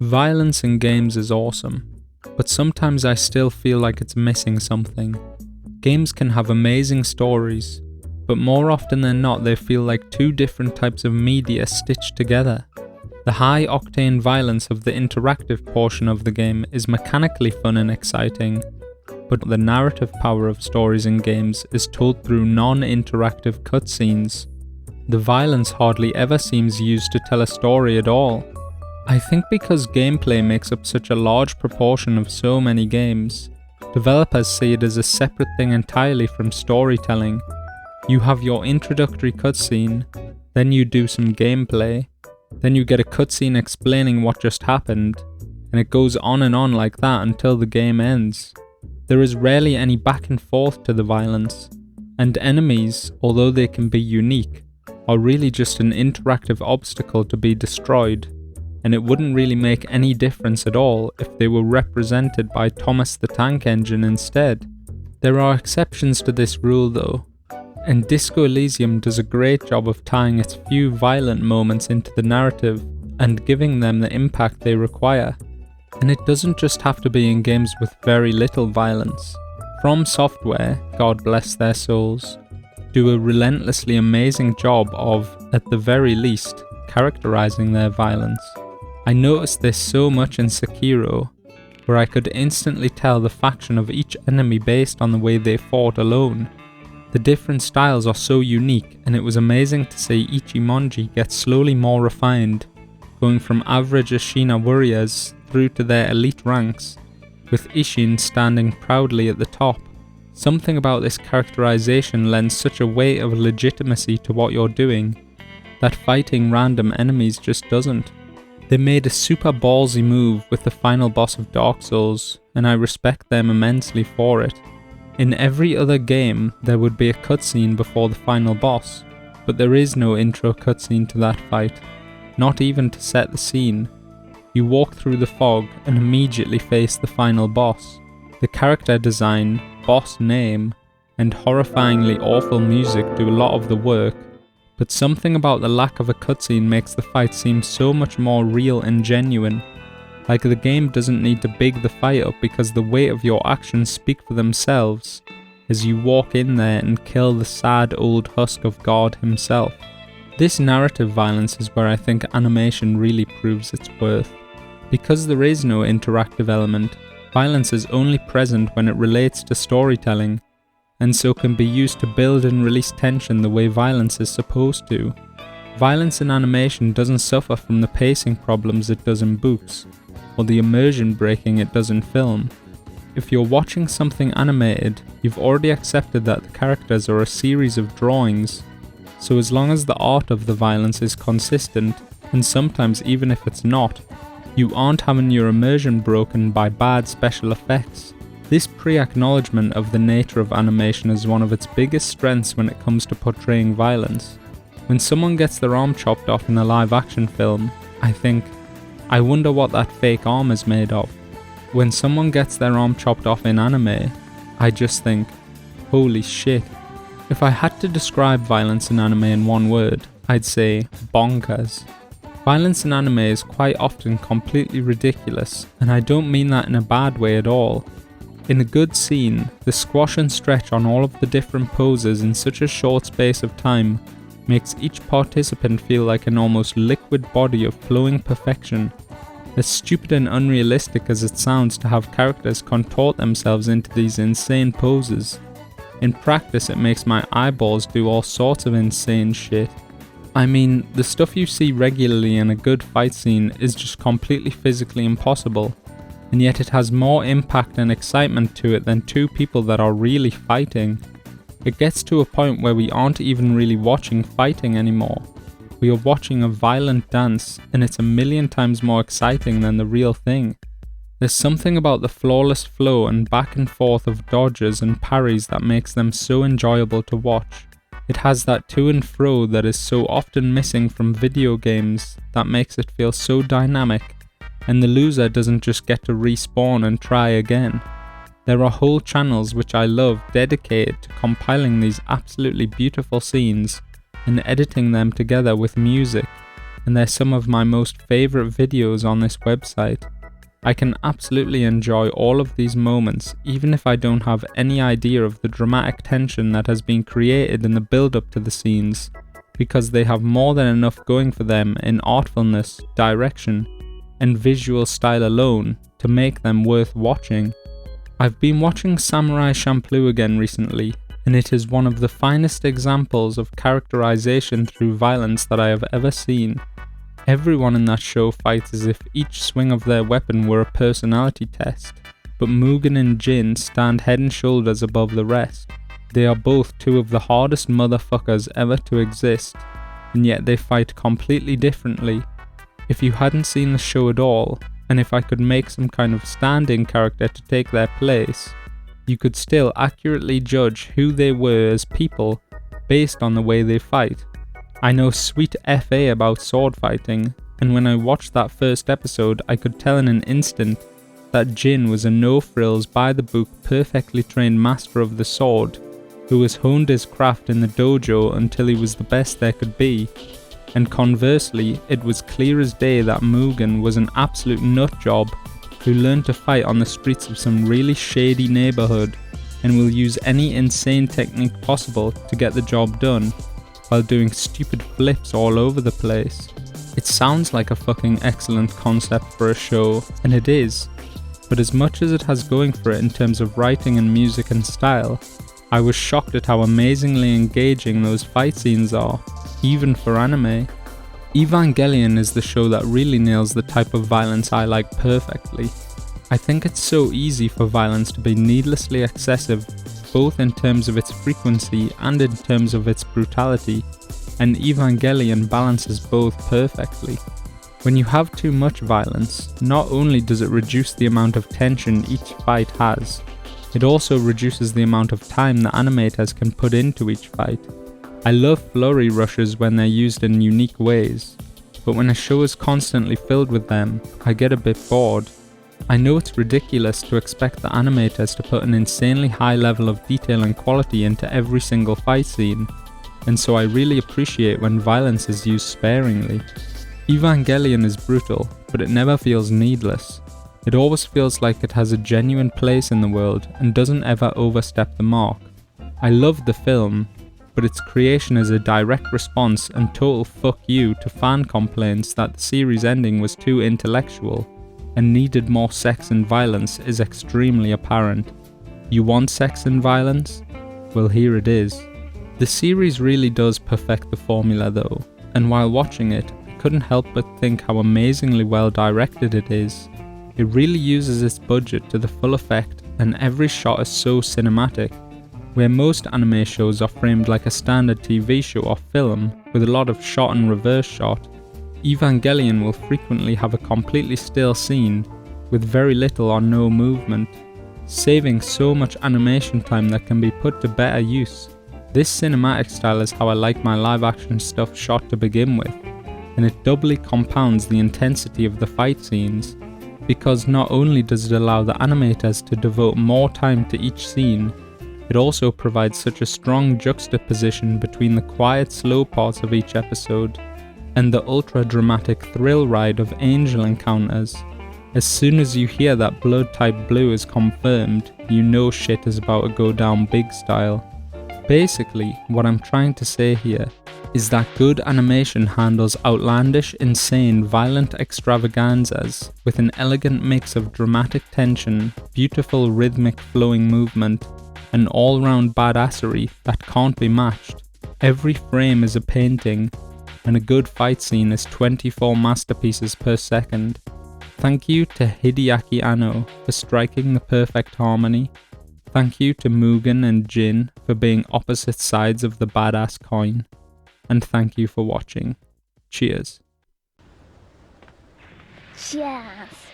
Violence in games is awesome, but sometimes I still feel like it's missing something. Games can have amazing stories, but more often than not they feel like two different types of media stitched together. The high-octane violence of the interactive portion of the game is mechanically fun and exciting, but the narrative power of stories in games is told through non-interactive cutscenes. The violence hardly ever seems used to tell a story at all. I think because gameplay makes up such a large proportion of so many games, developers see it as a separate thing entirely from storytelling. You have your introductory cutscene, then you do some gameplay, then you get a cutscene explaining what just happened, and it goes on and on like that until the game ends. There is rarely any back and forth to the violence, and enemies, although they can be unique, are really just an interactive obstacle to be destroyed, and it wouldn't really make any difference at all if they were represented by Thomas the Tank Engine instead. There are exceptions to this rule though, and Disco Elysium does a great job of tying its few violent moments into the narrative and giving them the impact they require. And it doesn't just have to be in games with very little violence. From Software, God bless their souls, do a relentlessly amazing job of, at the very least, characterizing their violence. I noticed this so much in Sekiro, where I could instantly tell the faction of each enemy based on the way they fought alone. The different styles are so unique, and it was amazing to see Ichimonji get slowly more refined, going from average Ashina warriors through to their elite ranks, with Ishin standing proudly at the top. Something about this characterization lends such a weight of legitimacy to what you're doing, that fighting random enemies just doesn't. They made a super ballsy move with the final boss of Dark Souls, and I respect them immensely for it. In every other game, there would be a cutscene before the final boss, but there is no intro cutscene to that fight, not even to set the scene. You walk through the fog and immediately face the final boss. The character design, boss name, and horrifyingly awful music do a lot of the work, but something about the lack of a cutscene makes the fight seem so much more real and genuine. Like the game doesn't need to big the fight up because the weight of your actions speak for themselves as you walk in there and kill the sad old husk of God himself. This narrative violence is where I think animation really proves its worth. Because there is no interactive element, violence is only present when it relates to storytelling, and so can be used to build and release tension the way violence is supposed to. Violence in animation doesn't suffer from the pacing problems it does in books, or the immersion breaking it does in film. If you're watching something animated, you've already accepted that the characters are a series of drawings, so as long as the art of the violence is consistent, and sometimes even if it's not, you aren't having your immersion broken by bad special effects. This pre-acknowledgement of the nature of animation is one of its biggest strengths when it comes to portraying violence. When someone gets their arm chopped off in a live-action film, I think, I wonder what that fake arm is made of. When someone gets their arm chopped off in anime, I just think, holy shit. If I had to describe violence in anime in one word, I'd say bonkers. Violence in anime is quite often completely ridiculous, and I don't mean that in a bad way at all. In a good scene, the squash and stretch on all of the different poses in such a short space of time makes each participant feel like an almost liquid body of flowing perfection. As stupid and unrealistic as it sounds to have characters contort themselves into these insane poses, in practice it makes my eyeballs do all sorts of insane shit. I mean, the stuff you see regularly in a good fight scene is just completely physically impossible, and yet it has more impact and excitement to it than two people that are really fighting. It gets to a point where we aren't even really watching fighting anymore. We are watching a violent dance, and it's a million times more exciting than the real thing. There's something about the flawless flow and back and forth of dodges and parries that makes them so enjoyable to watch. It has that to and fro that is so often missing from video games that makes it feel so dynamic, and the loser doesn't just get to respawn and try again. There are whole channels which I love dedicated to compiling these absolutely beautiful scenes and editing them together with music. and they're some of my most favourite videos on this website. I can absolutely enjoy all of these moments even if I don't have any idea of the dramatic tension that has been created in the build-up to the scenes, because they have more than enough going for them in artfulness, direction, and visual style alone to make them worth watching. I've been watching Samurai Champloo again recently, and it is one of the finest examples of characterization through violence that I have ever seen. Everyone in that show fights as if each swing of their weapon were a personality test, but Mugen and Jin stand head and shoulders above the rest. They are both two of the hardest motherfuckers ever to exist, and yet they fight completely differently. If you hadn't seen the show at all, and if I could make some kind of stand-in character to take their place, you could still accurately judge who they were as people based on the way they fight. I know sweet FA about sword fighting, and when I watched that first episode I could tell in an instant that Jin was a no-frills, by-the-book, perfectly trained master of the sword, who has honed his craft in the dojo until he was the best there could be. And conversely, it was clear as day that Mugen was an absolute nutjob who learned to fight on the streets of some really shady neighbourhood and will use any insane technique possible to get the job done, while doing stupid flips all over the place. It sounds like a fucking excellent concept for a show, and it is, but as much as it has going for it in terms of writing and music and style, I was shocked at how amazingly engaging those fight scenes are, even for anime. Evangelion is the show that really nails the type of violence I like perfectly. I think it's so easy for violence to be needlessly excessive, both in terms of its frequency and in terms of its brutality, and Evangelion balances both perfectly. When you have too much violence, not only does it reduce the amount of tension each fight has, it also reduces the amount of time the animators can put into each fight. I love flurry rushes when they're used in unique ways, but when a show is constantly filled with them, I get a bit bored. I know it's ridiculous to expect the animators to put an insanely high level of detail and quality into every single fight scene, and so I really appreciate when violence is used sparingly. Evangelion is brutal, but it never feels needless. It always feels like it has a genuine place in the world and doesn't ever overstep the mark. I love the film, but its creation is a direct response and total fuck you to fan complaints that the series ending was too intellectual and needed more sex and violence is extremely apparent. You want sex and violence? Well, here it is. The series really does perfect the formula though, and while watching it, I couldn't help but think how amazingly well directed it is. It really uses its budget to the full effect, and every shot is so cinematic. Where most anime shows are framed like a standard TV show or film, with a lot of shot and reverse shot, Evangelion will frequently have a completely still scene, with very little or no movement, saving so much animation time that can be put to better use. This cinematic style is how I like my live action stuff shot to begin with, and it doubly compounds the intensity of the fight scenes, because not only does it allow the animators to devote more time to each scene, it also provides such a strong juxtaposition between the quiet, slow parts of each episode and the ultra-dramatic thrill ride of angel encounters. As soon as you hear that blood type blue is confirmed, you know shit is about to go down big style. Basically, what I'm trying to say here is that good animation handles outlandish, insane, violent extravaganzas with an elegant mix of dramatic tension, beautiful rhythmic flowing movement, and all-round badassery that can't be matched. Every frame is a painting, and a good fight scene is 24 masterpieces per second. Thank you to Hideaki Anno for striking the perfect harmony. Thank you to Mugen and Jin for being opposite sides of the badass coin. And thank you for watching. Cheers. Cheers.